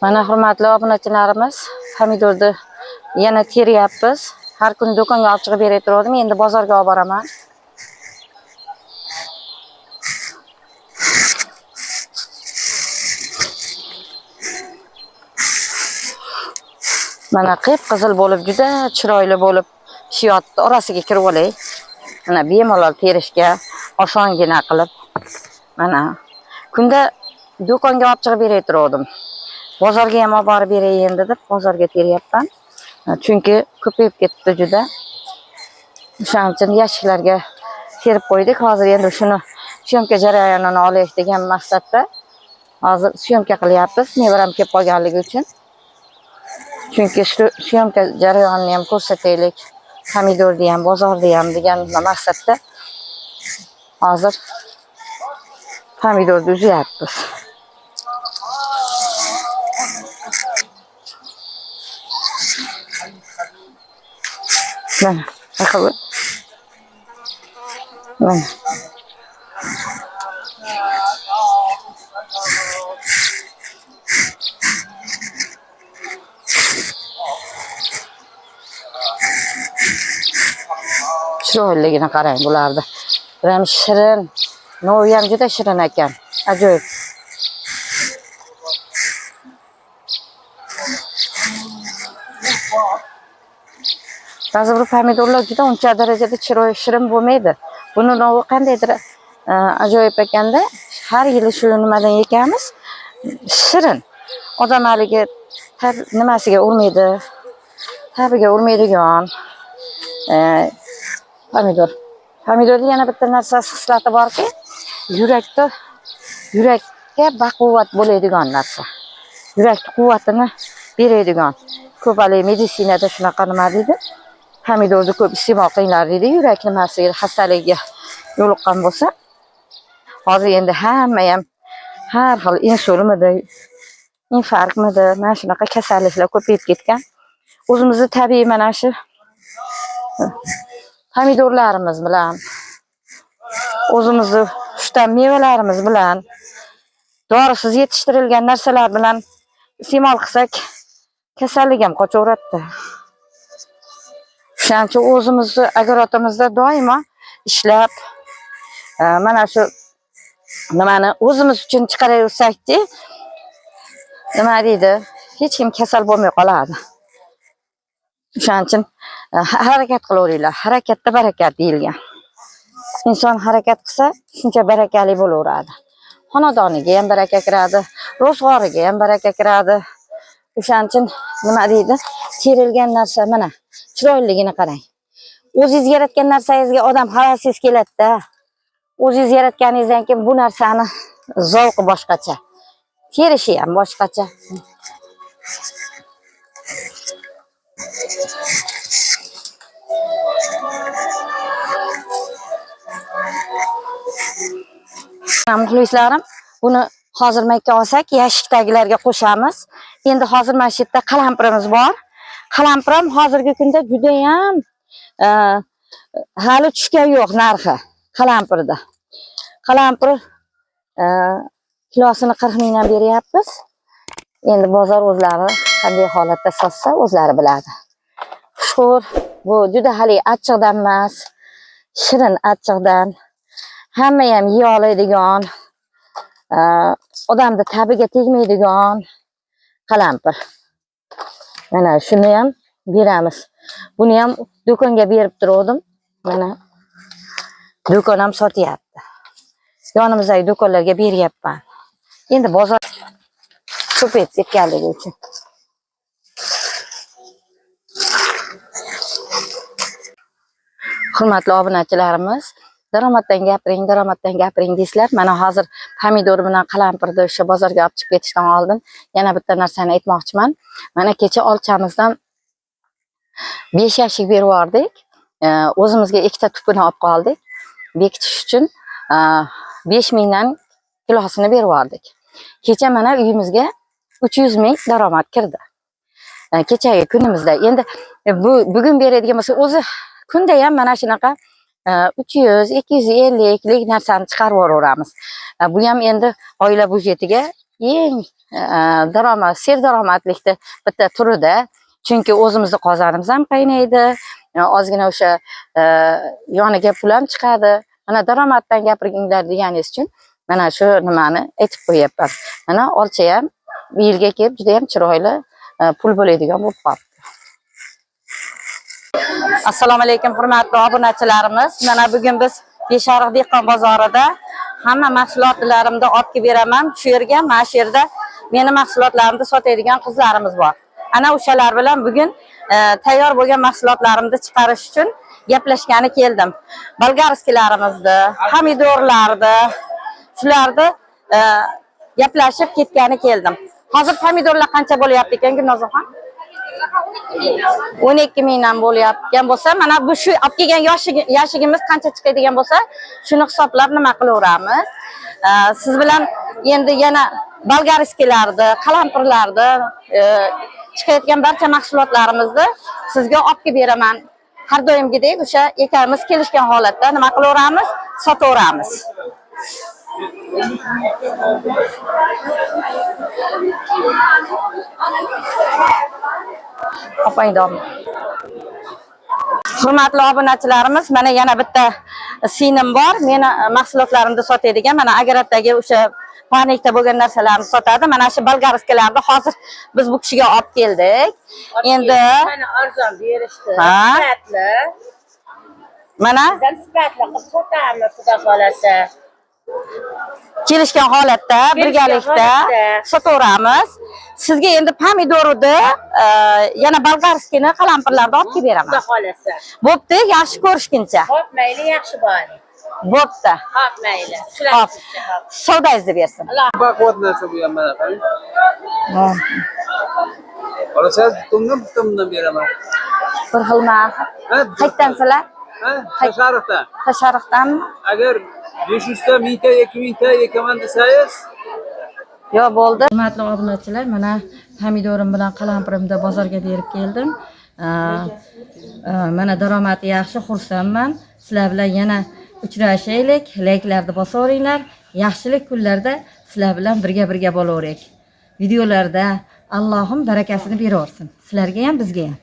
Mana hurmatli obunachilarimiz, pomidorni yana teryapmiz. Har kun do'konga olib chiqib berib turdim, endi bozorga olib boraman. Mana qip-qizil bo'lib, juda chiroyli bo'lib pishyapti. Orasiga kirib olay. Mana bemalol terishga osongina qilib. Mana kunda do'konga olib chiqib berib turdim. Bozorga ham olib borib beray endi deb bozorga teryapman. Chunki ko'payib ketdi juda. O'shaning uchun yashiklarga terib qo'ydik. Hozir endi shuni syomka jarayonini olaylik degan maqsadda hozir syomka qilyapmiz. Nevaram kelib qolganligi uchun. Chunki shu syomka jarayonini ham ko'rsataylik. Pomidorni ham, bozorni ham degan maqsadda hozir pomidorni uzyapmiz. Mana, bakalım. Mana. Chiroyligini qarang bularda. Ham shirin, novi ham juda shirin ekan. Ajoyib. Ba'zi bir pomidorlar juda uncha darajada chiroyli shirin bo'lmaydi. Buni novi qandaydir ajoyib ekanda, har yili shu nimadan yekamiz. Shirin. Odam haliga nimasiga urmaydi. Tabiga urmaydigan pomidor. Pomidorda yana bitta narsasi xislati borki, yurakka baquvvat bo'ladigan narsa. Yurakning quvvatini beradigan. Ko'palik meditsinada shunaqa nima deydi? Pomidorni ko'p iste'mol qilinglar deydi, yurak nimasiga, xastaligiga yo'liqqan bo'lsa. Hozir endi hamma ham har xil insulmidi, infarktmidi, mana shunaqa kasalliklar ko'payib ketgan. O'zimizni tabiiy mana shu pomidorlarimiz bilan, o'zimizni xushtam mevalarimiz bilan, dorisiz yetishtirilgan narsalar bilan iste'mol qilsak, kasallik ham qochaveradi. Shuning uchun o'zimizni agrotimizda doimo ishlab, mana shu nimani o'zimiz uchun chiqaraversak-chi, nima deydi, hech kim kasal bo'lmay qoladi. Shuning uchun harakat qilaveringlar. Harakatda barakat deyilgan. Inson harakat qilsa, shuncha barakali bo'laveradi. Xonadoniga ham baraka kiradi, ro'zg'origa ham baraka kiradi. O'shaning uchun nima deydi? Terilgan narsa mana chiroyligini qarang. O'zingiz yaratgan narsangizga odam havasiz keladi-da. O'zingiz yaratganingizdan keyin bu narsani zavqi boshqacha. Terishi ham boshqacha. Muxlislarim, buni hozir mayka olsak, yashikdagilarga qo'shamiz. Endi hozir mana shu yerda qalampirimiz bor. Qalampir ham hozirgi kunda juda ham hali tushgan yo'q narxi qalampirda. Qalampir kilosini 40 mingdan beryapmiz. Endi bozor o'zlari qanday holatda sotsa, o'zlari biladi. Xushxo'r, bu juda hali achchiqdan emas, shirin achchiqdan. Hamma ham yeya oladigan, odamni tabiga tegmaydigan qalampir. Mana shuni ham beramiz. Buni ham do'konga berib turdim. Mana do'kon ham sotyapti. Yonimizdagi do'konlarga beryapman. Endi bozor ko'payib ketganligi uchun. Hurmatli obunachilarimiz, daromaddan gapiring deysizlar. Mana hozir pomidor bilan qalampirni o'sha bozorga olib chiqib ketishdan oldin yana bitta narsani aytmoqchiman. Mana kecha olchamizdan 5 yashik berib yubordik. O'zimizga ikkita tupini olib qoldik. Bekitish uchun 5 mingdan kilosini berib yubordik. Kecha mana uyimizga 300 ming daromad kirdi. Kechagi kunimizda. Endi bugun beradigan bo'lsa, o'zi kunda ham mana shunaqa 300, 250 lik narsani chiqarib yuboramiz. Bu ham endi oila budjetiga eng daromad, serdaromadlikni bitta turida. Chunki o'zimizni qozonimiz ham qaynaydi. Ozgina o'sha yoniga pul ham chiqadi. Mana daromaddan gapirginglar deganingiz uchun mana shu nimani aytib qo'yapman. Mana olcha ham bir yilga kelib juda ham chiroyli pul bo'ladigan bo'lib qoldi. Assalomu alaykum hurmatli obunachilarimiz. Mana bugun biz Beshariq dehqon bozorida hamma mahsulotlarimni olib kelib beraman. Shu yerga, mana shu yerda meni mahsulotlarimni sotadigan qizlarimiz bor. Ana o'shalar bilan bugun tayyor bo'lgan mahsulotlarimni chiqarish uchun gaplashgani keldim. Bolgarskilarimizni, pomidorlarni, shularni gaplashib ketgani keldim. Hozir pomidorlar qancha bo'lyapti ekan, Gulnozaxon? 12 mingdan bo'lyapgan bo'lsa, mana bu shu olib kelgan yashigimiz qancha chiqadigan bo'lsa, shuni hisoblab nima qilaveramiz. Siz bilan endi yana bolgarskilarni, qalampirlarni, chiqayotgan barcha mahsulotlarimizni sizga olib kelib beraman. Har doimgidek o'sha ikkalamiz kelishgan holatda nima qilaveramiz? Sotaveramiz. Hurmatli obunachilarimiz, mana yana bitta singlim bor. Meni mahsulotlarimni sotadigan, mana Agratdagi o'sha panikda bo'lgan narsalarni sotadi. Mana shu bolgarskilarni hozir biz bu kishiga olib keldik. Endi mana arzon berishdi. Sifatli. Mana Bizam sifatli qilib sotamiz, xudo xolasa. kelishgan holatda birgalikda sotaveramiz. Sizga endi pomidorni, yana bolgarskini, qalampirlarni olib kelib beraman. Xudo xolasa. Bo'pti, yaxshi ko'rishguncha. Xo'p, mayli, yaxshi bo'ling. Bo'pti. Xo'p, mayli. Hop. Savdoingizni bersin. Baquvvat narsa bu ham mana qarang. Olasangiz bitumdan beraman. Bir xilma. Qayerdansizlar? Ha, Tasharifdan. Tasharifdanmi? Agar 500 ta, 1000 ta, 2000 ta ekaman desangiz, Yo'q, bo'ldi. Hurmatli obunachilar, mana pomidorim bilan qalampirimni bozorga berib keldim. Mana daromadi yaxshi, xursandman. Sizlar bilan yana uchrashaylik. Layklarni bosaveringlar. Yaxshilik kunlarda sizlar bilan birga bo'laveraylik. Videolarda Allohim barakasini beraversin. Sizlarga ham, bizga ham.